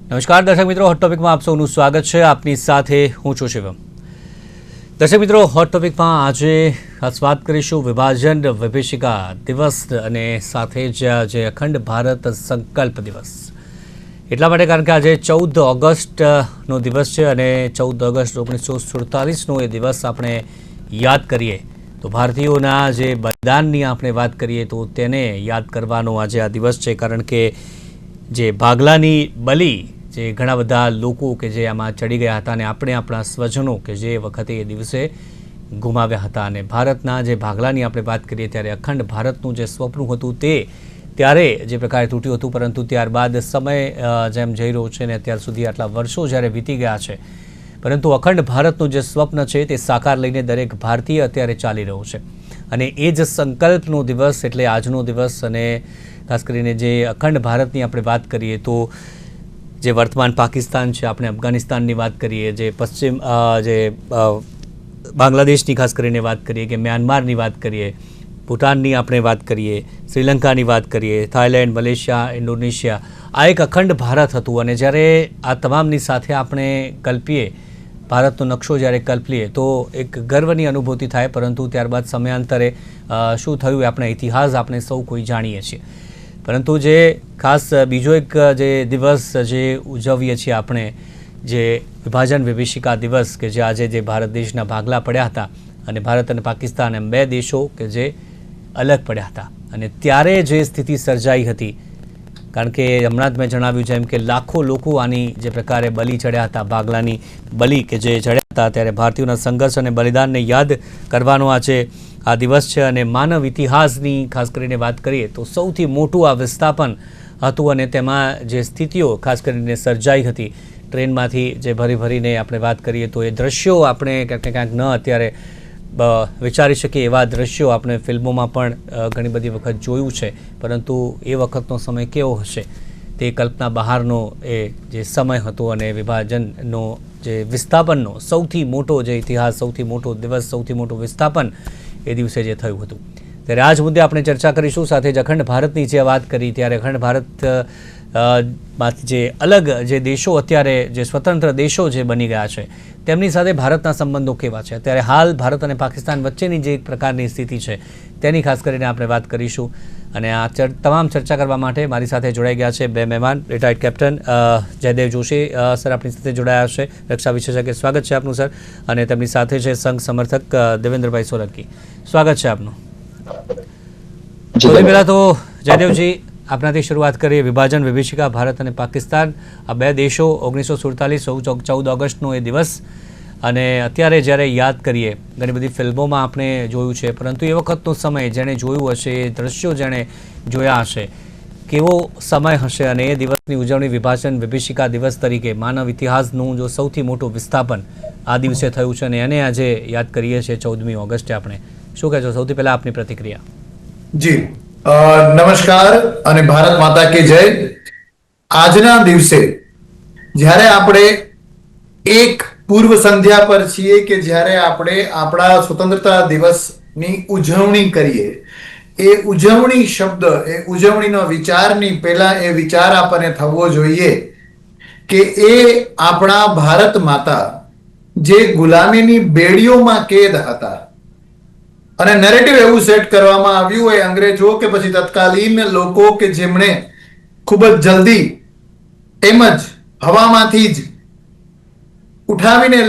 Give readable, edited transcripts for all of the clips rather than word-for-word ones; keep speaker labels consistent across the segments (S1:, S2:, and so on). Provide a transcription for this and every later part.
S1: નમસ્કાર દર્શક મિત્રો, હોટ ટોપિકમાં આપ સૌનું સ્વાગત છે. આપની સાથે હું છું શિવમ. દર્શક મિત્રો, હોટ ટોપિકમાં આજે ખાસ વાત કરીશું વિભાજન વિભીષિકા દિવસ અને સાથે જ જે અખંડ ભારત સંકલ્પ દિવસ. એટલા માટે કારણ કે આજે 14 ઓગસ્ટનો દિવસ છે અને 14 ઓગસ્ટ 1947નો એ દિવસ આપણે યાદ કરીએ તો ભારતીયોના જે બલિદાનની આપણે વાત કરીએ તો તેને યાદ કરવાનો આજે આ દિવસ છે. કારણ કે જે ભાગલાની બલી જે ઘણા બધા લોકો કે જે આમાં ચડી ગયા હતા અને આપણે આપણા સ્વજનો કે જે વખતે એ દિવસે ગુમાવ્યા હતા. અને ભારતના જે ભાગલાની આપણે વાત કરીએ ત્યારે અખંડ ભારતનું જે સ્વપ્ન હતું તે ત્યારે જે પ્રકારે તૂટ્યું હતું, પરંતુ ત્યારબાદ સમય જેમ જઈ રહ્યો છે ને અત્યાર સુધી આટલા વર્ષો જ્યારે વીતી ગયા છે, પરંતુ અખંડ ભારતનું જે સ્વપ્ન છે તે સાકાર લઈને દરેક ભારતીય અત્યારે ચાલી રહ્યો છે. અને એ જ સંકલ્પનો દિવસ એટલે આજનો દિવસ. અને ખાસ કરીને જે અખંડ ભારતની આપણે વાત કરીએ તો જે વર્તમાન પાકિસ્તાન છે, આપણે અફઘાનિસ્તાનની વાત કરીએ, જે પશ્ચિમ જે બાંગ્લાદેશની ખાસ કરીને વાત કરીએ, કે મ્યાનમારની વાત કરીએ, ભૂટાનની આપણે વાત કરીએ, શ્રીલંકાની વાત કરીએ, થાઈલેન્ડ, મલેશિયા, ઇન્ડોનેશિયા, આ એક અખંડ ભારત હતું. અને જ્યારે આ તમામની સાથે આપણે કલ્પીએ, ભારતનો નકશો જ્યારે કલ્પીએ તો એક ગર્વની અનુભૂતિ થાય. પરંતુ ત્યારબાદ સમયાંતરે શું થયું એ આપણે ઇતિહાસ આપણે સૌ કોઈ જાણીએ છીએ. પરંતુ જે ખાસ બીજો એક જે દિવસ જે ઉજવીએ છીએ આપણે, જે વિભાજન વિભીષિકા દિવસ, કે જે આજે જે ભારત દેશના ભાગલા પડ્યા હતા અને ભારત અને પાકિસ્તાન એમ બે દેશો કે જે અલગ પડ્યા હતા. અને ત્યારે જે સ્થિતિ સર્જાઈ હતી, કારણ કે હમણાં જ મેં જણાવ્યું જેમ કે લાખો લોકો આની જે પ્રકારે બલી ચડ્યા હતા, ભાગલાની બલી કે જે ચડ્યા હતા, ત્યારે ભારતીયોના સંઘર્ષ અને બલિદાનને યાદ કરવાનો આજે આ દિવસ છે. અને માનવ ઇતિહાસની ખાસ કરીને વાત કરીએ તો સૌથી મોટું આ વિસ્થાપન હતું. અને તેમાં જે સ્થિતિઓ ખાસ કરીને સર્જાઈ હતી, ટ્રેનમાંથી જે ભરીને આપણે વાત કરીએ તો એ દ્રશ્યો આપણે ક્યાંક ને ક્યાંક ન અત્યારે વિચારી શકીએ એવા દ્રશ્યો આપણે ફિલ્મોમાં પણ ઘણી બધી વખત જોયું છે. પરંતુ એ વખતનો સમય કેવો હશે તે કલ્પના બહારનો એ જે સમય હતો. અને વિભાજનનો જે વિસ્થાપનનો સૌથી મોટો જે ઇતિહાસ, સૌથી મોટો દિવસ, સૌથી મોટું વિસ્થાપન એ દિવસે જે થયું હતું. ત્યારે આ જ મુદ્દે આપણે ચર્ચા કરીશું. સાથે જ અખંડ ભારતની જે વાત કરી ત્યારે અખંડ ભારત માંથી જે અલગ જે દેશો અત્યારે જે સ્વતંત્ર દેશો જે બની ગયા છે તેમની સાથે ભારતના સંબંધો કેવા છે, અત્યારે હાલ ભારત અને પાકિસ્તાન વચ્ચેની જે એક પ્રકારની સ્થિતિ છે તેની ખાસ કરીને આપણે વાત કરીશું. અને આ તમામ ચર્ચા કરવા માટે મારી સાથે જોડાઈ ગયા છે બે મહેમાન. Retired captain Jaydev Joshi sir આપણી સાથે જોડાયા છે, રક્ષા વિશેષજ્ઞ. સ્વાગત છે આપનું સર. અને તેમની સાથે છે સંઘ સમર્થક દેવેન્દ્રભાઈ સોલંકી. સ્વાગત છે આપનું. સૌથી પહેલાં તો જયદેવજી આપણાથી શરૂઆત કરીએ. વિભાજન વિભીષિકા, ભારત અને પાકિસ્તાન, આ બે દેશો 1947 14 ઓગસ્ટનો એ દિવસ. અને અત્યારે જ્યારે યાદ કરીએ, ઘણી બધી ફિલ્મોમાં આપણે જોયું છે, પરંતુ એ વખતનો સમય જેણે જોયું હશે, એ દ્રશ્યો જેણે જોયા હશે, કેવો સમય હશે. અને એ દિવસની ઉજવણી વિભાજન વિભીષિકા દિવસ તરીકે માનવ ઇતિહાસનું જો સૌથી મોટું વિસ્થાપન આ દિવસે થયું છે અને એને આજે યાદ કરીએ છીએ 14મી ઓગસ્ટે. આપણે શું કહેશો? સૌથી પહેલાં આપની પ્રતિક્રિયા.
S2: જી નમસ્કાર અને ભારત માતા કી જય. આજના દિવસે જ્યારે આપણે એક પૂર્વ સંધ્યા પર છીએ કે જ્યારે આપણે આપણા સ્વતંત્રતા દિવસની ઉજવણી કરીએ, એ ઉજવણી શબ્દ, એ ઉજવણીનો વિચારની પહેલા એ વિચાર આપણને થવો જોઈએ કે એ આપણા ભારત માતા જે ગુલામીની બેડીઓમાં કેદ હતા અને નેરેટિવ એવું સેટ કરવામાં આવ્યું હોય અંગ્રેજો કે પછી તત્કાલીન લોકો કે જેમણે ખૂબ જ જલ્દી એમ જ હવામાંથી જ ઉઠાવીને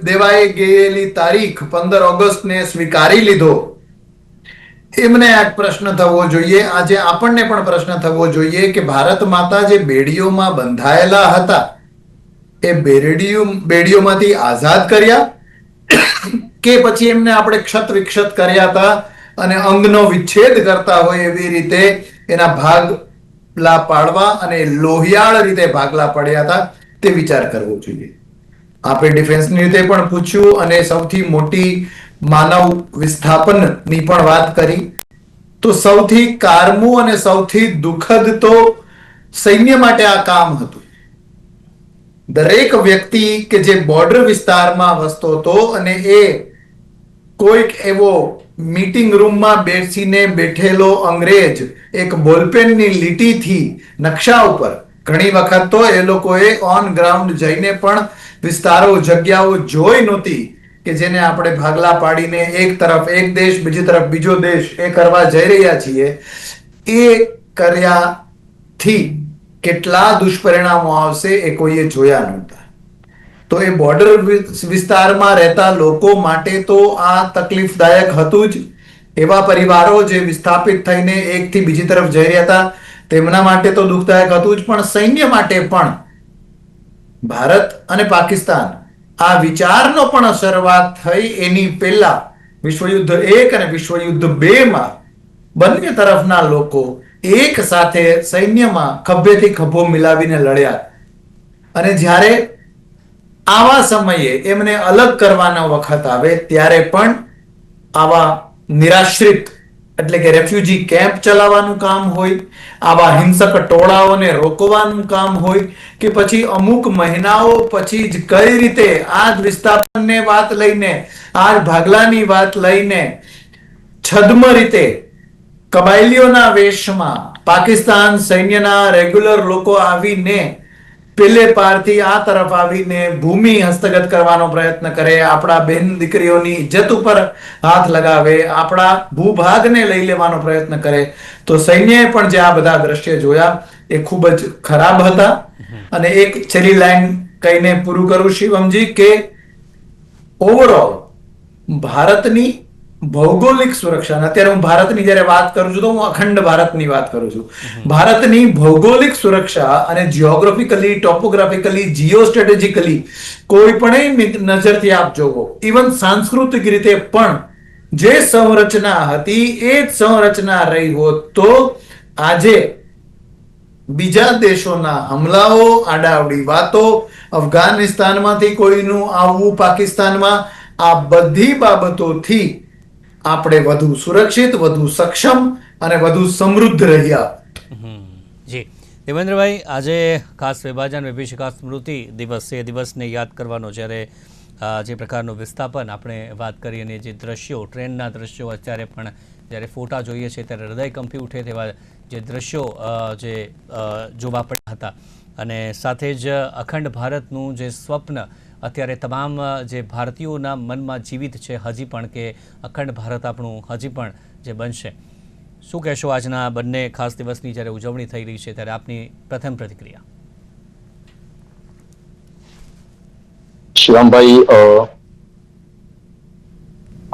S2: દેવાઈ ગયેલી તારીખ 15 ઓગસ્ટને સ્વીકારી લીધો. એમને આ પ્રશ્ન થવો જોઈએ, આજે આપણને પણ પ્રશ્ન થવો જોઈએ કે ભારત માતા જે બેડીઓમાં બંધાયેલા હતા એ બેડીઓમાંથી આઝાદ કર્યા કે પછી એમને આપણે ક્ષત વિક્ષત કર્યા હતા અને અંગનો વિચ્છેદ કરતા હોય એવી રીતે એના ભાગલા પાડવા અને લોહિયાળ રીતે ભાગલા પડ્યા હતા, તે વિચાર કરવો જોઈએ. આપણે ડિફેન્સની રીતે પણ પૂછ્યું અને સૌથી મોટી માનવ વિસ્થાપનની પણ વાત કરી. તો સૌથી કારમું અને સૌથી દુઃખદ તો સૈન્ય માટે આ કામ હતું. દરેક વ્યક્તિ કે જે બોર્ડર વિસ્તારમાં વસતો હતો અને એ કોઈક એવો મીટિંગ રૂમમાં બેસીને બેઠેલો અંગ્રેજ એક બોલપેનની લીટીથી નકશા ઉપર ઘણી વખત તો એ લોકોએ ઓન ગ્રાઉન્ડ જઈને પણ વિસ્તારો જગ્યાઓ જોઈ નહોતી કે જેને આપણે ભાગલા પાડીને એક તરફ એક દેશ બીજી તરફ બીજો દેશ એ કરવા જઈ રહ્યા છીએ. એ કર્યાથી કેટલા દુષ્પરિણામો આવશે એ કોઈએ જોયા નહોતા. તો એ બોર્ડર વિસ્તારમાં રહેતા લોકો માટે તો આ તકલીફદાયક હતું જ. એવા પરિવારો જે વિસ્થાપિત થઈને એકથી બીજી તરફ જઈ રહ્યા હતા તેમના માટે તો દુઃખદાયક હતું જ, પણ સૈન્ય માટે પણ ભારત અને પાકિસ્તાન આ વિચારનો પણ શરૂઆત થઈ એની પહેલા વિશ્વયુદ્ધ 1 અને વિશ્વયુદ્ધ 2 માં બંને તરફના લોકો એક સાથે સૈન્યમાં ખભેથી ખભો મિલાવીને લડ્યા. અને જ્યારે આવા સમયે એમને અલગ કરવાનો વખત આવે ત્યારે પણ આવા નિરાશ્રિત એટલે કે રેફ્યુજી કેમ્પ ચલાવવાનું કામ હોય, આવા હિંસક ટોળાઓને રોકવાનું કામ હોય, કે પછી અમુક મહિનાઓ પછી જ કઈ રીતે આ જ વિસ્થાપનને વાત લઈને આ જ ભાગલાની વાત લઈને છદ્મ રીતે કબાયલીઓના વેશમાં પાકિસ્તાન સૈન્યના રેગ્યુલર લોકો આવીને પેલે પારથી આ તરફ આવીને ભૂમિ હસ્તગત કરવાનો પ્રયત્ન કરે, આપણા બહેન દીકરીઓની ઇજ્જત ઉપર હાથ લગાવે, આપણા ભૂભાગને લઈ લેવાનો પ્રયત્ન કરે. તો સૈન્યએ પણ જે આ બધા દ્રશ્ય જોયા એ ખૂબ જ ખરાબ હતા. અને એક છેલ્લી લાઈન કહીને પૂરું કરું શિવમજી કે ઓવરઓલ ભારતની ભૌગોલિક સુરક્ષા, અત્યારે હું ભારતની જ્યારે વાત કરું છું તો હું અખંડ ભારતની વાત કરું છું. ભારતની ભૌગોલિક સુરક્ષા અને જીઓગ્રાફિકલી, ટોપોગ્રાફિકલી, જીઓ સ્ટ્રેટેજિકલી કોઈ પણ નજરથી આપ જોવો, ઇવન સાંસ્કૃતિક રીતે પણ જે સંરચના હતી એ જ સંરચના રહી હોત તો આજે બીજા દેશોના હમલાઓ, આડાઅવડી વાતો, અફઘાનિસ્તાનમાંથી કોઈનું આવવું પાકિસ્તાનમાં, આ બધી બાબતોથી આપણે વધુ સુરક્ષિત, વધુ સક્ષમ અને વધુ સમૃદ્ધ રહ્યા.
S1: જી દેવેન્દ્રભાઈ, આજે ખાસ વિભાજન વિભીષિકા સ્મૃતિ દિવસ છે, એ દિવસને યાદ કરવાનો, જ્યારે જે પ્રકારનું વિસ્થાપન આપણે વાત કરી અને જે દ્રશ્યો, ટ્રેનના દ્રશ્યો અત્યારે પણ જ્યારે ફોટા જોઈએ છે ત્યારે હૃદય કંપી ઉઠે તેવા જે દ્રશ્યો જે જોવા પડ્યા હતા. અને સાથે જ અખંડ ભારતનું જે સ્વપ્ન અત્યારે તમામ જે ભારતીયોના મનમાં જીવિત છે હજી પણ, કે અખંડ ભારત આપણું હજી પણ જે બનશે. શું કહેશો આજના બંને ખાસ દિવસની જ્યારે ઉજવણી થઈ રહી છે ત્યારે આપની પ્રથમ પ્રતિક્રિયા?
S3: શિવમભાઈ,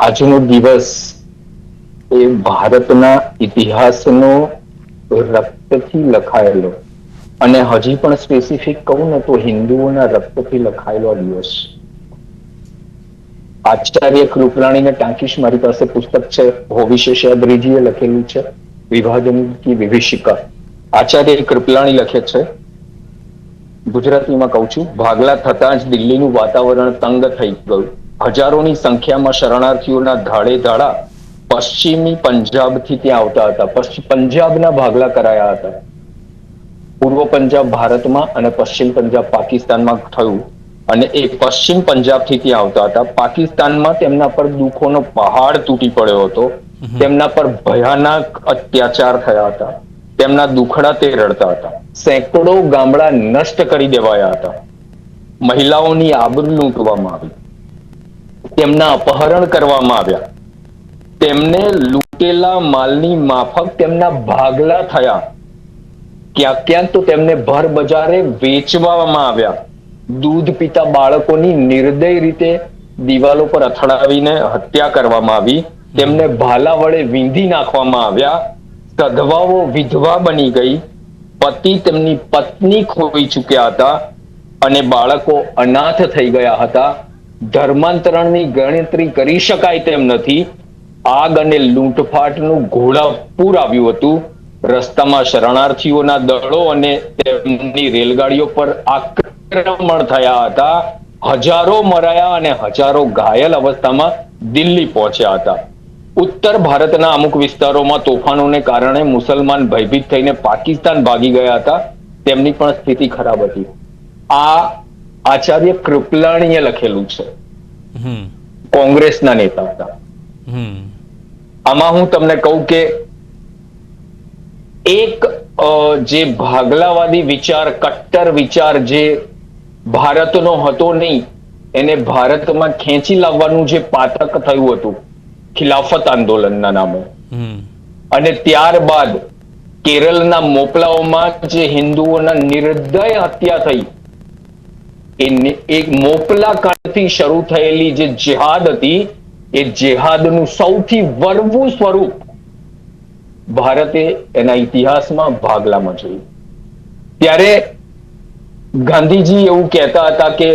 S3: આજનો દિવસ એ ભારતના ઇતિહાસનો રક્તથી લખાયેલો અને હજી પણ સ્પેસિફિક કહું ને તો હિન્દુઓના રક્તથી લખાયેલો દિવસ. આચાર્ય કૃપલાણીને ટાંકીશ મારી પાસે પુસ્તક છે, હોવિશેષાદ્રીજીએ લખેલું છે, વિભાજન કી વિભીષિકા. આચાર્ય કૃપલાણી લખે છે, ગુજરાતીમાં કહું છું, ભાગલા થતાં જ દિલ્હીનું વાતાવરણ તંગ થઈ ગયું. હજારોની સંખ્યામાં શરણાર્થીઓના ધાડે ધાડા પશ્ચિમી પંજાબથી ત્યાં આવતા હતા. પંજાબના ભાગલા કરાયા હતા. પૂર્વ પંજાબ ભારતમાં અને પશ્ચિમ પંજાબ પાકિસ્તાનમાં થયું. અને એ પશ્ચિમ પંજાબથી ત્યાં આવતા હતા. પાકિસ્તાનમાં તેમના પર દુઃખોનો પહાડ તૂટી પડ્યો હતો. તેમના પર ભયાનક અત્યાચાર થયા હતા. તેમના દુખડા તે રડતા હતા. સેંકડો ગામડા નષ્ટ કરી દેવાયા હતા. મહિલાઓની આબરૂ લૂંટવામાં આવી, તેમના અપહરણ કરવામાં આવ્યા, તેમને લૂંટેલા માલની માફક તેમના ભાગલા થયા. ક્યાંક ક્યાંક તો તેમને ભર બજારે વેચવામાં આવ્યા. દૂધ પીતા બાળકોની નિર્દય રીતે દિવાલો પર અથડાવીને હત્યા કરવામાં આવી. તેમને ભાલા વડે વીંધી નાખવામાં આવ્યા. સધવાઓ વિધવા બની ગઈ. પતિ તેમની પત્ની ખોઈ ચૂક્યા હતા અને બાળકો અનાથ થઈ ગયા હતા. ધર્માંતરણની ગણતરી કરી શકાય તેમ નથી. આગ અને લૂંટફાટનું ઘોડાપૂર આવ્યું હતું. રસ્તામાં શરણાર્થીઓના દળો અને તેમની રેલગાડીઓ પર આક્રમણ થયા હતા. હજારો મરાયા અને હજારો ઘાયલ અવસ્થામાં દિલ્હી પહોંચ્યા હતા. ઉત્તર ભારતના અમુક વિસ્તારોમાં તોફાનોને કારણે મુસલમાન ભયભીત થઈને પાકિસ્તાન ભાગી ગયા હતા. તેમની પણ સ્થિતિ ખરાબ હતી. આ આચાર્ય કૃપલાણીએ લખેલું છે. કોંગ્રેસના નેતા હતા. આમાં હું તમને કહું કે એક જે ભાગલાવાદી વિચાર, કટ્ટર વિચાર જે ભારતનો હતો નહીં, એને ભારતમાં ખેંચી લાવવાનું જે પાતક થયું હતું ખિલાફત આંદોલનના નામે, અને ત્યારબાદ કેરળના મોકલાઓમાં જે હિન્દુઓના નિર્દય હત્યા થઈ, એક મોકલા કાળથી શરૂ થયેલી જે જેહાદ હતી, એ જેહાદનું સૌથી વરવું સ્વરૂપ ભારતે એના ઇતિહાસમાં ભાગલામાં જોયું. ત્યારે ગાંધીજી એવું કહેતા હતા કે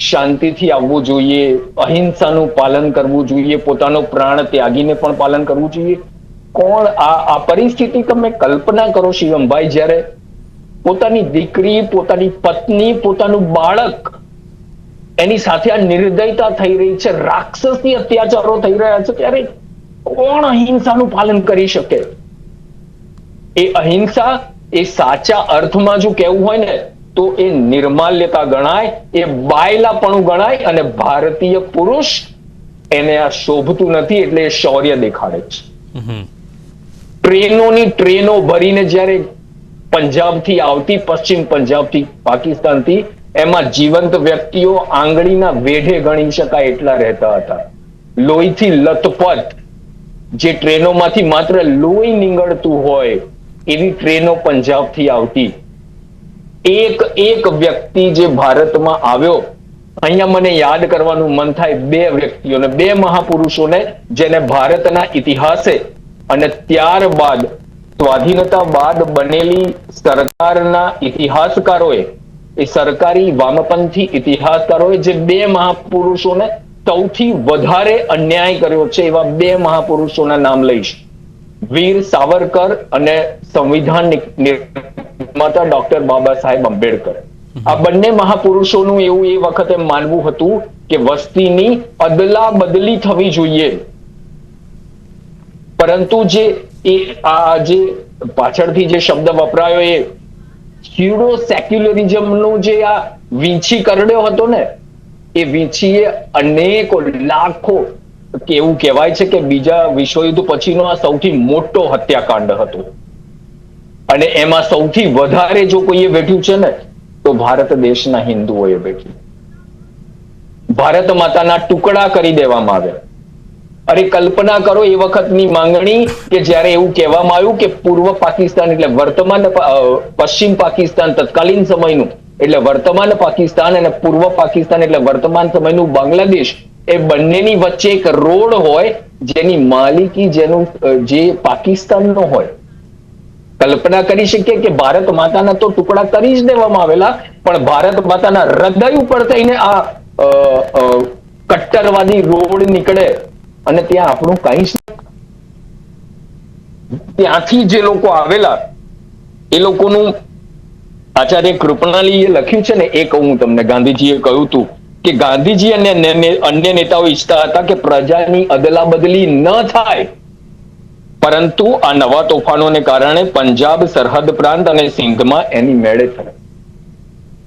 S3: શાંતિથી આવવું જોઈએ, અહિંસાનું પાલન કરવું જોઈએ, પોતાનો પ્રાણ ત્યાગીને પણ પાલન કરવું જોઈએ. કોણ આ પરિસ્થિતિ તમે કલ્પના કરો શિવમભાઈ, જ્યારે પોતાની દીકરી, પોતાની પત્ની, પોતાનું બાળક, એની સાથે આ નિર્દયતા થઈ રહી છે, રાક્ષસી અત્યાચારો થઈ રહ્યા છે, ત્યારે કોણ અહિંસાનું પાલન કરી શકે? એ અહિંસા એ સાચા અર્થમાં જો કહેવું હોય ને તો એ નિર્માલ્યતા ગણાય, એ બાયલાપણું ગણાય, અને ભારતીય પુરુષ એને આ શોભતું નથી, એટલે એ શૌર્ય દેખાડે છે. ટ્રેનોની ટ્રેનો ભરીને જ્યારે પંજાબથી આવતી, પશ્ચિમ પંજાબથી, પાકિસ્તાનથી, એમાં જીવંત વ્યક્તિઓ આંગળીના વેઢે ગણી શકાય એટલા રહેતા હતા. લોહીથી લથપથ, જે ટ્રેનોમાંથી માત્ર લોહી નીંગળતું હોય એવી ટ્રેનો પંજાબથી આવતી. એક વ્યક્તિ જે ભારતમાં આવ્યો, અહીંયા મને યાદ કરવાનું મન થાય બે વ્યક્તિઓને, બે મહાપુરુષોને, જેને ભારતના ઇતિહાસે અને ત્યારબાદ સ્વાધીનતા બાદ બનેલી સરકારના ઇતિહાસકારોએ, એ સરકારી વામપંથી ઇતિહાસકારોએ જે બે મહાપુરુષોને સૌથી વધારે અન્યાય કર્યો છે, એવા બે મહાપુરુષોના નામ લઈશ. વીર સાવરકર અને સંવિધાન નિર્માતા ડોક્ટર બાબા સાહેબ આંબેડકર. આ બંને મહાપુરુષોનું એવું એ વખતે માનવું હતું કે વસ્તીની અદલા બદલી થવી જોઈએ, પરંતુ જે પાછળથી જે શબ્દ વપરાયો એ સ્યુડો સેક્યુલરિઝમનો જે આ વીંછી કરડ્યો હતો ને, એ વીંછીએ અનેકો લાખો, કે એવું કહેવાય છે કે બીજા વિશ્વયુદ્ધ પછીનો આ સૌથી મોટો હત્યાકાંડ હતો, અને એમાં સૌથી વધારે જો કોઈએ વેઠ્યું છે ને તો ભારત દેશના હિન્દુઓએ વેઠ્યું. ભારત માતાના ટુકડા કરી દેવામાં આવ્યા. અરે કલ્પના કરો એ વખતની માંગણી કે જ્યારે એવું કહેવામાં આવ્યું કે પૂર્વ પાકિસ્તાન એટલે વર્તમાન પશ્ચિમ પાકિસ્તાન તત્કાલીન સમયનું, એટલે વર્તમાન પાકિસ્તાન, અને પૂર્વ પાકિસ્તાન એટલે વર્તમાન સમયનું બાંગ્લાદેશ, એ બંનેની વચ્ચે એક રોડ હોય જેની માલિકી જે પાકિસ્તાનનો હોય. કલ્પના કરી શકીએ કે ભારત માતાના તો ટુકડા કરી જ દેવામાં આવેલા, પણ ભારત માતાના હૃદય ઉપર થઈને આ કટ્ટરવાદી રોડ નીકળે, અને ત્યાં આપણું કઈ જ ત્યાંથી જે લોકો આવેલા એ લોકોનું આચાર્ય કૃપણાલીએ લખ્યું છે ને, એ કહું તમને. ગાંધીજીએ કહ્યું હતું કે ગાંધીજી અને અન્ય નેતાઓ ઈચ્છતા હતા કે પ્રજાની અદલા બદલી ન થાય, પરંતુ આ નવા તોફાનોને કારણે પંજાબ સરહદ પ્રાંત અને સિંધમાં એની મેળે થાય.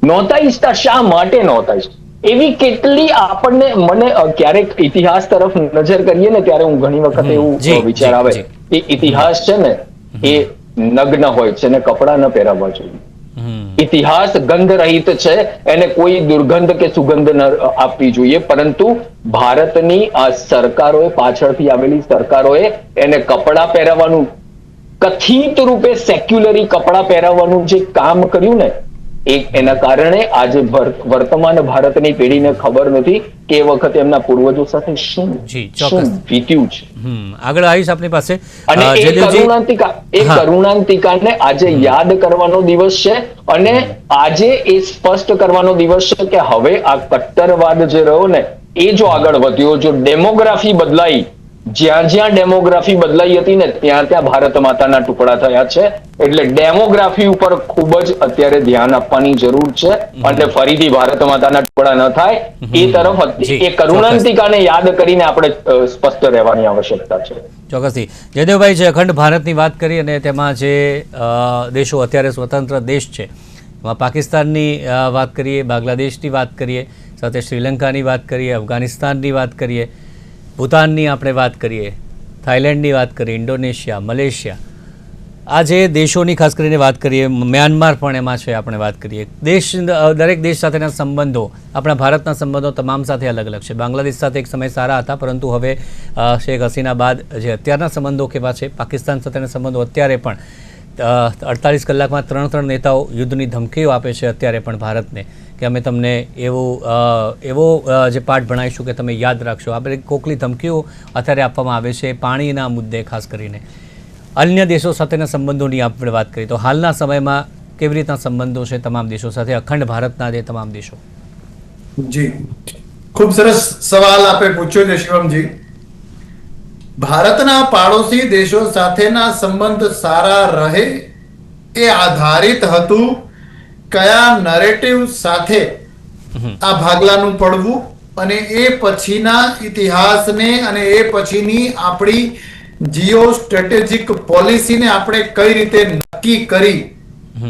S3: નહોતા ઈચ્છતા. શા માટે નહોતા ઈચ્છતા? એવી કેટલી આપણને, મને ક્યારેક ઇતિહાસ તરફ નજર કરીએ ને ત્યારે હું ઘણી વખત એવું વિચાર આવે કે ઇતિહાસ છે ને એ નગ્ન હોય છે ને કપડા ન પહેરાવવા જોઈએ. ઇતિહાસ ગંધ રહિત છે, એને કોઈ દુર્ગંધ કે સુગંધ ન આપવી જોઈએ, પરંતુ ભારતની આ સરકારોએ, પાછળથી આવેલી સરકારોએ એને કપડા પહેરાવવાનું, કથિત રૂપે સેક્યુલરી કપડા પહેરાવવાનું જે કામ કર્યું ને, એના કારણે આજે વર્તમાન ભારતની પેઢીને ખબર નથી કે એ વખતે એમના પૂર્વજો સાથે શું વીત્યું છે.
S1: આગળ આવીશ આપની પાસે.
S3: અને એ કરુણાંતિકાને આજે યાદ કરવાનો દિવસ છે, અને આજે એ સ્પષ્ટ કરવાનો દિવસ છે કે હવે આ કટ્ટરવાદ જે રહ્યો ને એ જો આગળ વધ્યો, જો ડેમોગ્રાફી બદલાઈ, જ્યાં ડેમોગ્રાફી બદલાઈ હતી ને ત્યાં ભારત માતાના ટુકડા થયા છે. એટલે ડેમોગ્રાફી ઉપર ખૂબ જ અત્યારે ધ્યાન આપવાની જરૂર છે, અને ફરીથી ભારત માતાના ટુકડા ન થાય એ તરફ એ કરુણાંતિકાને યાદ કરીને આપણે સ્પષ્ટ રહેવાની આવશ્યકતા છે.
S1: ચોક્કસથી. જયદેવભાઈ, જે અખંડ ભારતની વાત કરી અને તેમાં જે દેશો અત્યારે સ્વતંત્ર દેશ છે, એમાં પાકિસ્તાનની વાત કરીએ, બાંગ્લાદેશની વાત કરીએ, સાથે શ્રીલંકાની વાત કરીએ, અફઘાનિસ્તાનની વાત કરીએ, ભૂતાનની આપણે વાત કરીએ, થાઈલેન્ડની વાત કરીએ, ઇન્ડોનેશિયા, મલેશિયા, આજે દેશોની ખાસ કરીને વાત કરીએ, મ્યાનમાર પણ એમાં છે, આપણે વાત કરીએ દરેક દેશ સાથેના સંબંધો, આપણા ભારતના સંબંધો તમામ સાથે અલગ અલગ છે. બાંગ્લાદેશ સાથે એક સમય સારા હતા, પરંતુ હવે શેખ હસીના બાદ જે અત્યારના સંબંધો કેવા છે, પાકિસ્તાન સાથેના સંબંધો અત્યારે પણ 48 કલાકમાં 3 નેતાઓ યુદ્ધની ધમકીઓ આપે છે અત્યારે પણ ભારતને કે અમે તમને એવો જે પાઠ ભણાવીશું કે તમે યાદ રાખશો. આ બધી કોકલી ધમકીઓ અત્યારે આપવામાં આવે છે પાણીના મુદ્દે ખાસ કરીને. અન્ય દેશો સાથેના સંબંધોની આપણે વાત કરીએ તો હાલના સમયમાં કેવી રીતના સંબંધો છે તમામ દેશો સાથે, અખંડ ભારતના જે તમામ દેશો?
S2: જી, ખૂબ સરસ સવાલ આપે પૂછ્યો છે શિવમજી. ભારતના પાડોશી દેશો સાથેના સંબંધ સારા રહે એ આધારિત હતું કયા નરેટિવ સાથે આ ભાગલાનું પડવું અને એ પછીના ઇતિહાસને અને એ પછીની આપણી જીઓ સ્ટ્રેટેજિક પોલિસીને આપણે કઈ રીતે નક્કી કરી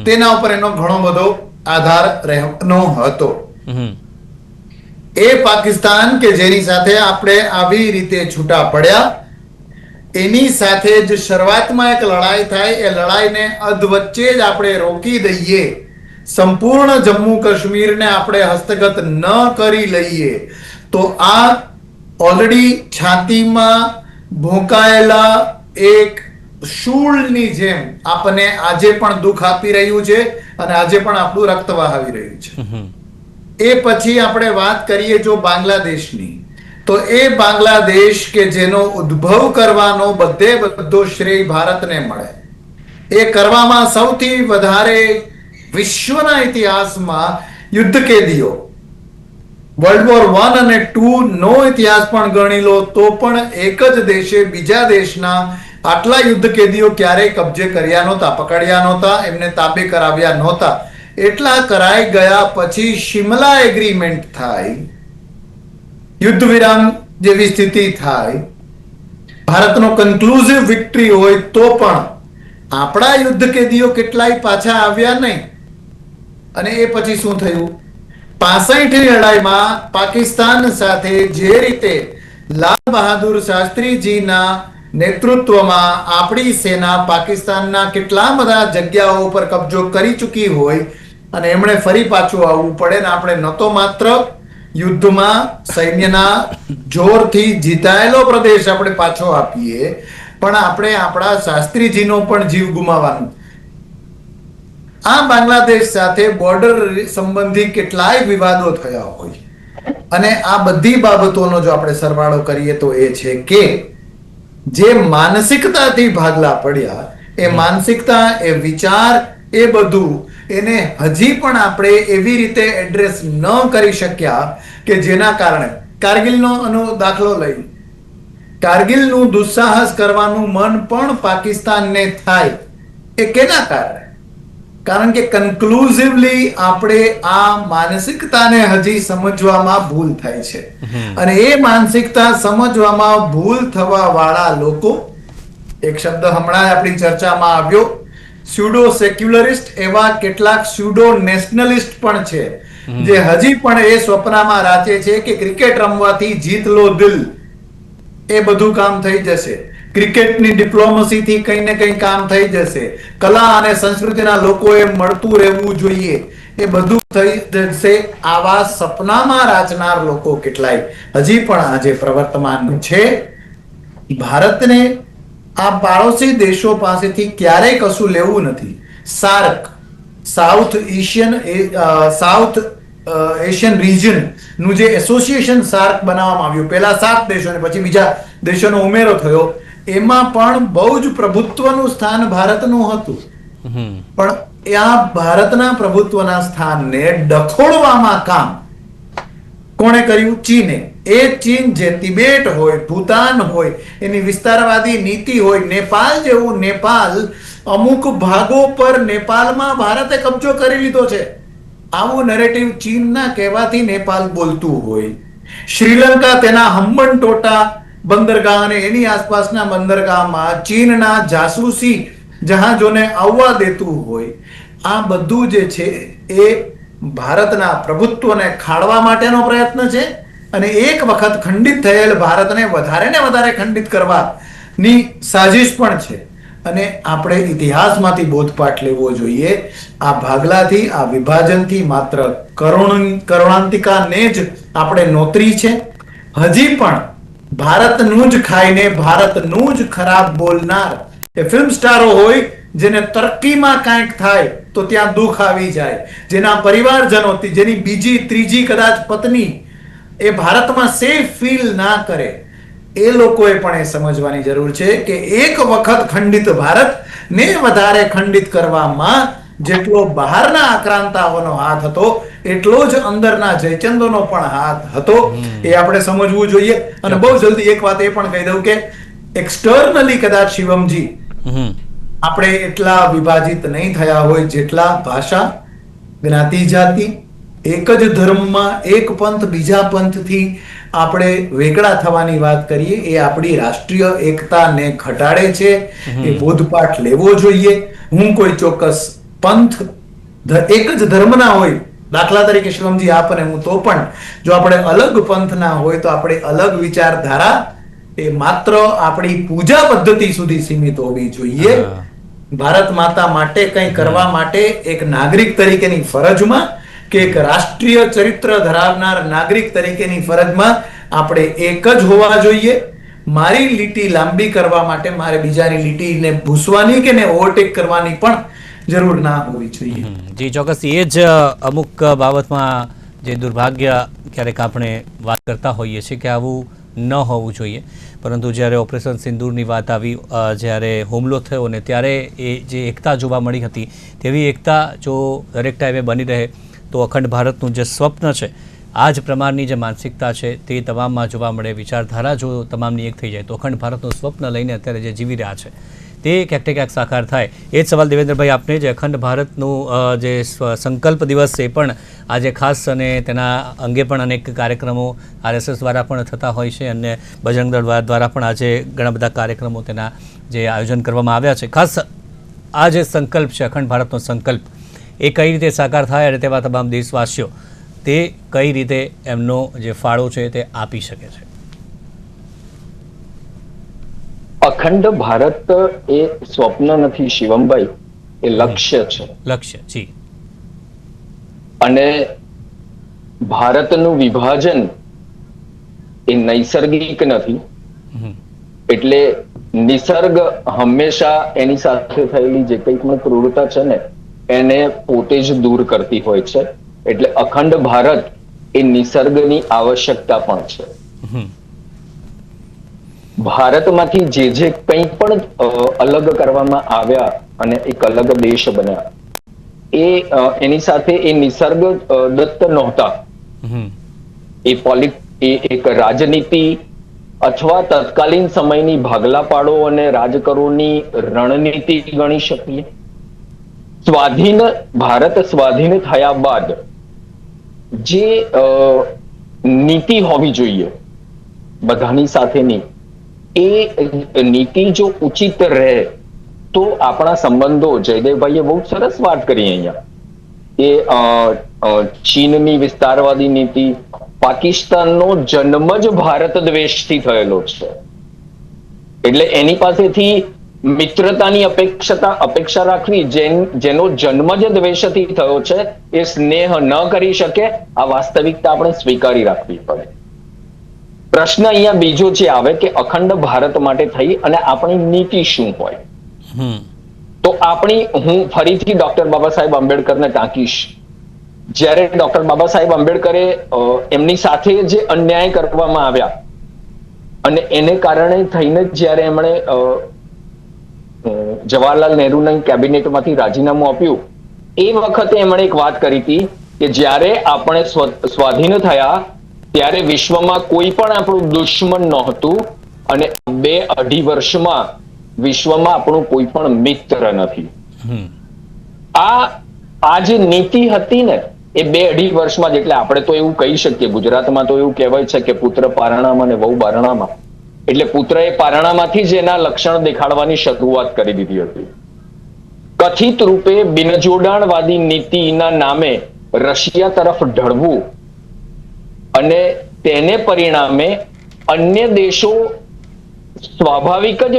S2: તેના ઉપર એનો ઘણો બધો આધાર રહેવાનો હતો. એ પાકિસ્તાન કે જેની સાથે આપણે આવી રીતે છૂટા પડ્યા, એની સાથે જ શરૂઆતમાં એક લડાઈ થાય, એ લડાઈને અધવચ્ચે જ આપણે રોકી દઈએ, સંપૂર્ણ જમ્મુ કાશ્મીરને આપણે હસ્તગત ન કરી લઈએ, તો આ ઓલરેડી છાતીમાં ભોંકાયેલા એક શૂળની જેમ આપણને આજે પણ દુઃખ આપી રહ્યું છે અને આજે પણ આપણું રક્ત વહાવી રહ્યું છે. એ પછી આપણે વાત કરીએ જો બાંગ્લાદેશની, તો એ બાંગ્લાદેશ કે જેનો ઉદ્ભવ કરવાનો બધો શ્રેય ભારતને મળે. એ કરવામાં સૌથી વધારે વિશ્વના ઇતિહાસમાં યુદ્ધ કેદીઓ, વર્લ્ડ વોર 1 અને 2 નો ઇતિહાસ પણ ગણી લો તો પણ એક જ દેશે બીજા દેશના આટલા યુદ્ધ કેદીઓ ક્યારેય કબજે કર્યા નહોતા, પકડ્યા નહોતા, એમને તાબે કરાવ્યા નહોતા. એટલા કરાઈ ગયા પછી શિમલા એગ્રીમેન્ટ થાય, યુદ્ધ વિરામ જેવી સ્થિતિ થાય, ભારતનો કન્ક્લુઝિવ વિક્ટરી હોય તો પણ આપણા યુદ્ધ કેદીઓ કેટલાય પાછા આવ્યા નહીં. અને એ પછી શું થયું? 65ની લડાઈમાં પાકિસ્તાન સાથે જે રીતે લાલ બહાદુર શાસ્ત્રીજીના નેતૃત્વમાં આપણી સેના પાકિસ્તાનના કેટલા બધા જગ્યાઓ પર કબજો કરી ચૂકી હોય અને એમણે ફરી પાછું આવવું પડે ને આપણે ન તો માત્ર યુદ્ધમાં સૈન્યના જોરથી જીતાયેલો પ્રદેશ આપણે પાછો આપીએ, પણ આપણે આપણા શાસ્ત્રીજીનો પણ જીવ ગુમાવવાનો. આ બાંગ્લાદેશ સાથે બોર્ડર સંબંધી કેટલાય વિવાદો થયા હોય અને આ બધી બાબતોનો જો આપણે સરવાળો કરીએ તો એ છે કે જે માનસિકતાથી ભાગલા પડ્યા, એ માનસિકતા, એ વિચાર, એ બધું એને હજી પણ આપણે એવી રીતે એડ્રેસ ન કરી શક્યા કે જેના કારણે કારગિલનો દાખલો લઈ, કારગિલનું દુસ્સાહસ કરવાનું મન પણ પાકિસ્તાનને થાય. એ કેના કારણે? કારણ કે કન્ક્લુઝિવલી આપણે આ માનસિકતાને હજી સમજવામાં ભૂલ થાય છે. અને એ માનસિકતા સમજવામાં ભૂલ થવા વાળા લોકો, એક શબ્દ હમણાં આપણી ચર્ચામાં આવ્યો, સ્યુડો સેક્યુલરિસ્ટ, એવા કેટલાક સ્યુડો નેશનલિસ્ટ પણ છે જે હજી પણ એ સ્વપ્નમાં રાચે છે કે ક્રિકેટ રમવાથી જીત લો દિલ, એ બધું કામ થઈ જશે, ક્રિકેટની ડિપ્લોમસીથી કંઈ ને કંઈ કામ થઈ જશે, કલા અને સંસ્કૃતિના લોકોએ મળતું રહેવું જોઈએ, એ બધું થઈ જશે. આવા સપનામાં રાચનાર લોકો કેટલાય હજી પણ આજે પ્રવર્તમાન છે. ભારતને આ પાડોશી દેશો પાસેથી ક્યારેય કશું લેવું નથી. સાર્ક, સાઉથ એશિયન રિજન નું જે એસોસિએશન સાર્ક બનાવવામાં આવ્યું, પહેલા 7 દેશો અને પછી બીજા દેશોનો ઉમેરો થયો, એમાં પણ બહુ જ પ્રભુત્વનું સ્થાન ભારતનું હતું. પણ આ ભારતના પ્રભુત્વના સ્થાનને ડખોળવામાં કામ કોણે કર્યું? ચીને. એ ચીન જે તિબેટ હોય, ભૂતાન હોય, એની વિસ્તારવાદી નીતિ હોય, નેપાલ જેવું, નેપાલ અમુક ભાગો પર નેપાલમાં ભારતે કબજો કરી લીધો છે, આવું નરેટિવ ચીનના કહેવાથી નેપાલ બોલતું હોય. શ્રીલંકા તેના હમ્બનટોટા બંદરગાહ અને એની આસપાસના બંદરગાહમાં ચીનના જાસૂસી જહાજોને આવવા દેતું હોય. આ બધું જે છે એ ભારતના પ્રભુત્વને ખાળવા માટેનો પ્રયત્ન છે અને એક વખત ખંડિત થયેલ ભારતને વધારે ને વધારે ખંડિત કરવાની સાજિશ પણ છે. અને આપણે ઇતિહાસમાંથી બોધપાઠ લેવો જોઈએ. આ ભાગલાથી, આ વિભાજનથી માત્ર કરુણાંતિકાને જ આપણે નોતરી છે. હજી પણ ભારતનું જ ખાઈને ભારતનું જ ખરાબ બોલનાર એ ફિલ્મ સ્ટારો હોય, જેને તરક્કીમાં કાંઈક થાય તો ત્યાં દુઃખ આવી જાય, જેના પરિવારજનો, જેની બીજી ત્રીજી કદાચ પત્ની એ ભારતમાં સેફ ફીલ ના કરે, એ લોકોએ પણ એ સમજવાની જરૂર છે કે એક વખત ખંડિત ભારતને વધારે ખંડિત કરવામાં જેટલો બહારના આક્રાંતાઓનો હાથ હતો એટલો જ અંદરના જયચંદોનો પણ હાથ હતો. એ આપણે સમજવું જોઈએ. અને બહુ જલ્દી એક વાત એ પણ કહી દઉં કે એક્સટર્નલી કદાચ શિવમજી આપણે એટલા વિભાજિત નહીં થયા હોય જેટલા ભાષા, જ્ઞાતિ, જાતિ, એક જ ધર્મમાં એક પંથ બીજા પંથથી આપણે વેગળા થવાની વાત કરીએ, એ આપણી રાષ્ટ્રીય એકતાને ઘટાડે છે. એ બોધપાઠ લેવો જોઈએ. હું કોઈ ચોક્કસ પંથ, એક જ ધર્મના હોય, દાખલા તરીકે શિવમજી આપ અને હું, તો પણ જો આપણે અલગ પંથના હોય તો આપણે અલગ વિચારધારા એ માત્ર આપણી પૂજા પદ્ધતિ સુધી સીમિત હોવી જોઈએ. ભારત માતા માટે કંઈ કરવા માટે એક નાગરિક તરીકેની ફરજમાં કે એક રાષ્ટ્રીય ચરિત્ર ધરાવનાર નાગરિક તરીકેની ફરજમાં આપણે એક જ હોવા જોઈએ. મારી લીટી લાંબી કરવા માટે મારે બીજાની લીટીને ભૂસવાની કે ઓવરટેક કરવાની પણ જરૂર ના હોવી જોઈએ.
S1: જી ચોક્કસ. એ જ અમુક બાબતમાં જે દુર્ભાગ્ય ક્યારેક આપણે વાત કરતા હોઈએ છીએ કે આવું ન હોવું જોઈએ, પરંતુ જ્યારે ઓપરેશન સિંદૂરની વાત આવી, જ્યારે હુમલો થયો ને ત્યારે એ જે એકતા જોવા મળી હતી, તેવી એકતા જો દરેક ટાઈમે બની રહે તો અખંડ ભારતનું જે સ્વપ્ન છે, આ જ પ્રમાણની જે માનસિકતા છે તે તમામમાં જોવા મળે. વિચારધારા જો તમામની એક થઈ જાય તો અખંડ ભારતનું સ્વપ્ન લઈને અત્યારે જે જીવી રહ્યા છે તે ક્યાંક ને ક્યાંક સાકાર થાય. એ જ સવાલ દેવેન્દ્રભાઈ આપને, જે અખંડ ભારતનું જે સંકલ્પ દિવસ છે એ પણ આજે ખાસ, અને તેના અંગે પણ અનેક કાર્યક્રમો RSS દ્વારા પણ થતા હોય છે અને બજરંગ દળ દ્વારા પણ આજે ઘણા બધા કાર્યક્રમો તેના જે આયોજન કરવામાં આવ્યા છે. ખાસ આ જે સંકલ્પ છે, અખંડ ભારતનો સંકલ્પ, એ કઈ રીતે સાકાર થાય અને તેવા તમામ દેશવાસીઓ તે કઈ રીતે એમનો જે ફાળો છે તે આપી શકે છે?
S3: અખંડ ભારત એ સ્વપ્ન નથી શિવમભાઈ, એ લક્ષ્ય છે.
S1: લક્ષ્ય, જી.
S3: અને ભારતનું વિભાજન એ નૈસર્ગિક નથી. એટલે નિસર્ગ હંમેશા એની સાથે થયેલી જે કંઈ પણ ક્રૂરતા છે ને એને પોતે જ દૂર કરતી હોય છે. એટલે અખંડ ભારત એ નિસર્ગની આવશ્યકતા પણ છે. ભારતમાંથી જે કંઈ પણ અલગ કરવામાં આવ્યા અને એક અલગ દેશ બન્યા, એ એની સાથે એ નિસર્ગ દત્ત નહોતા. એ એક રાજનીતિ અથવા તત્કાલીન સમયની ભાગલા પાડો અને રાજકરોની રણનીતિ ગણી શકીએ. ભારત સ્વાધીન થયા બાદ જે નીતિ હોવી જોઈએ બધાની સાથેની, એ નીતિ જો ઉચિત રહે તો આપણા સંબંધો, જયદેવભાઈએ બહુ સરસ વાત કરી અહીંયા, એ ચીનની વિસ્તારવાદી નીતિ, પાકિસ્તાનનો જન્મ જ ભારત દ્વેષથી થયેલો છે. એટલે એની પાસેથી મિત્રતાની અપેક્ષા રાખવી, જેનો જન્મ જ દ્વેષથી થયો છે, એ સ્નેહ ન કરી શકે, આ વાસ્તવિકતા આપણે સ્વીકારી રાખવી પડે. પ્રશ્ન અહીંયા બીજો જે આવે કે અખંડ ભારત માટે થઈ અને આપણી નીતિ શું હોય? તો હું ફરીથી ડોક્ટર બાબા સાહેબ આંબેડકરને ટાંકીશ. જ્યારે ડોક્ટર બાબા સાહેબ આંબેડકરે એમની સાથે જે અન્યાય કરવામાં આવ્યા અને એને કારણે થઈને જ્યારે એમણે જવાહરલાલ નહેરુના કેબિનેટમાંથી રાજીનામું આપ્યું, એ વખતે એમણે એક વાત કરી હતી કે જ્યારે આપણે સ્વાધીન થયા ત્યારે વિશ્વમાં કોઈ પણ આપણું દુશ્મન નહોતું અને 2-2.5 વર્ષમાં વિશ્વમાં આપણું કોઈ પણ મિત્ર નથી. આ જે નીતિ હતી ને એ 2-2.5 વર્ષમાં જ, એટલે આપણે તો એવું કહી શકીએ, ગુજરાતમાં તો એવું કહેવાય છે કે પુત્ર પારણામાં ને વહુ બારણામાં, એટલે પુત્રએ પારણામાંથી જ એના લક્ષણ દેખાડવાની શરૂઆત કરી દીધી હતી. કથિત રૂપે બિનજોડાણવાદી નીતિના નામે રશિયા તરફ ઢળવું અને તેને પરિણામે અન્ય દેશો સ્વાભાવિક જ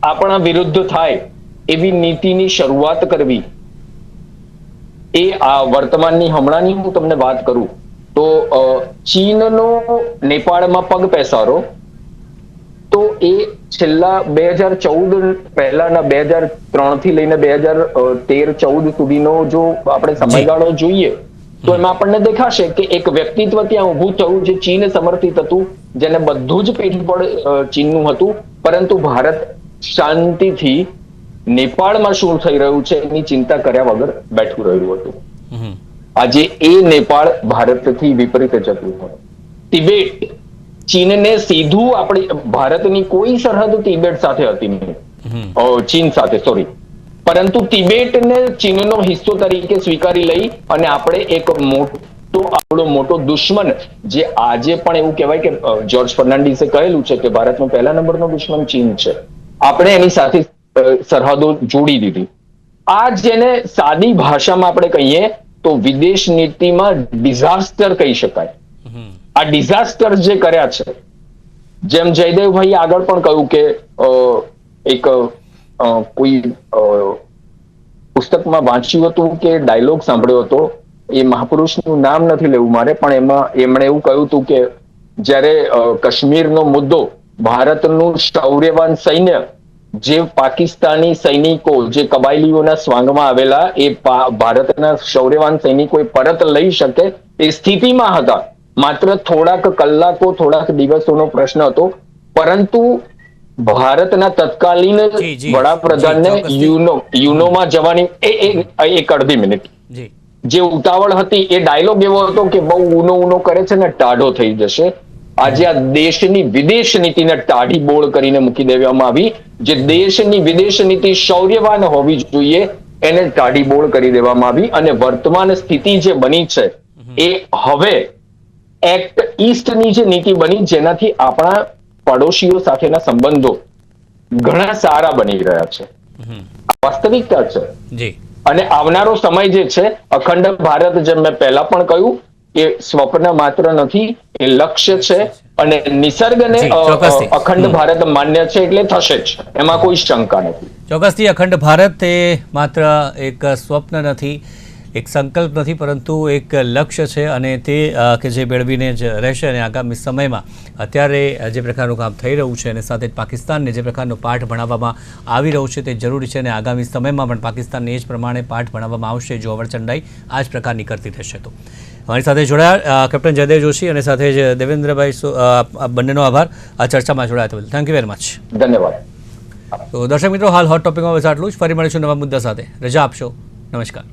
S3: આપણા વિરુદ્ધ થાય એવી નીતિની શરૂઆત કરવી, એ આ વર્તમાનની હમણાંની હું તમને વાત કરું તો ચીનનો નેપાળમાં પગ પેસારો તો એ છેલ્લા 2014 પહેલાના 2003 થી લઈને 2013-14 સુધીનો જો આપણે સમયગાળો જોઈએ તો એમાં આપણને દેખાશે કે એક વ્યક્તિત્વ ત્યાં ઊભું થયું જે ચીન સમર્થિત હતું, જેને બધું જ પીઠબળ ચીનનું હતું, પરંતુ ભારત શાંતિથી નેપાળમાં શું થઈ રહ્યું છે એની ચિંતા કર્યા વગર બેઠું રહ્યું હતું. આજે એ નેપાળ ભારતથી વિપરીત જતું હોય. તિબેટ ચીનને સીધું આપણી ભારતની કોઈ સરહદ તિબેટ સાથે હતી નહીં, ચીન સાથે સોરી, પરંતુ તિબેટને ચીનનો હિસ્સો તરીકે સ્વીકારી લઈ અને આપણે એક આપણો મોટો દુશ્મન, જે આજે પણ એવું કહેવાય કે જ્યોર્જ ફર્નાન્ડીસે કહેલું છે કે ભારતનો પહેલા નંબરનો દુશ્મન ચીન છે, આપણે એની સાથે સરહદો જોડી દીધી. આ જેને સાદી ભાષામાં આપણે કહીએ તો વિદેશ નીતિમાં ડિઝાસ્ટર કહી શકાય. આ ડિઝાસ્ટર જે કર્યા છે, જેમ જયદેવભાઈ આગળ પણ કહ્યું કે એક કોઈ પુસ્તકમાં વાંચ્યું હતું કે ડાયલોગ સાંભળ્યો હતો, એ મહાપુરુષનું નામ નથી લેવું મારે, પણ એમાં એમણે એવું કહ્યું હતું કે જ્યારે કાશ્મીરનો મુદ્દો, ભારતનું શૌર્યવાન સૈન્ય જે પાકિસ્તાની સૈનિકો જે કબાયલીઓના સ્વાંગમાં આવેલા એ ભારતના શૌર્યવાન સૈનિકો પરત લઈ શકે એ સ્થિતિમાં હતા. માત્ર થોડાક કલાકો થોડાક દિવસોનો પ્રશ્ન હતો, પરંતુ ભારતના તત્કાલીન વડાપ્રધાનને યુનોમાં જવાની એક અડધી મિનિટ જે ઉતાવળ હતી, એ ડાયલોગ એવો હતો કે બહુ ઊનો કરે છે ને ટાઢો થઈ જશે. આજે આ દેશની વિદેશ નીતિને ટાઢી બોળ કરીને મૂકી દેવામાં આવી. જે દેશની વિદેશ નીતિ શૌર્યવાન હોવી જોઈએ એને ટાઢી બોળ કરી દેવામાં આવી, અને વર્તમાન સ્થિતિ જે બની છે એ હવે એક્ટ ઈસ્ટની જે નીતિ બની, જેનાથી આપણા પડોશીઓ સાથેના સંબંધો ઘણા સારા બની રહ્યા છે. વાસ્તવિકતા છે. અને આવનારો સમય જે છે, અખંડ ભારત, જેમ મેં પહેલા પણ કહ્યું, એ સ્વપ્ન માત્ર નથી, એ લક્ષ્ય છે, અને નિસર્ગને અખંડ ભારત માન્ય છે એટલે થશે જ, એમાં કોઈ શંકા નથી.
S1: ચોક્કસથી અખંડ ભારત એ માત્ર એક સ્વપ્ન નથી, એક સંકલ્પ નથી, પરંતુ એક લક્ષ્ય છે, અને તે કે જે મેળવીને જ રહેશે. અને આગામી સમયમાં અત્યારે જે પ્રકારનું કામ થઈ રહ્યું છે અને સાથે જ પાકિસ્તાનને જે પ્રકારનો પાઠ ભણાવવામાં આવી રહ્યું છે તે જરૂરી છે, અને આગામી સમયમાં પણ પાકિસ્તાનને એ જ પ્રમાણે પાઠ ભણાવવામાં આવશે જો અવરચંડાઈ આ જ પ્રકારની કરતી રહેશે. તો અમારી સાથે જોડાયા કેપ્ટન જયદેવ જોશી અને સાથે જ દેવેન્દ્રભાઈ, બંનેનો આભાર આ ચર્ચામાં જોડાયા તો. Thank you very much.
S3: ધન્યવાદ.
S1: તો દર્શક મિત્રો, હાલ હોટ ટોપિકમાં બસ આટલું જ. ફરી મળીશું નવા મુદ્દા સાથે. રજા આપશો. નમસ્કાર.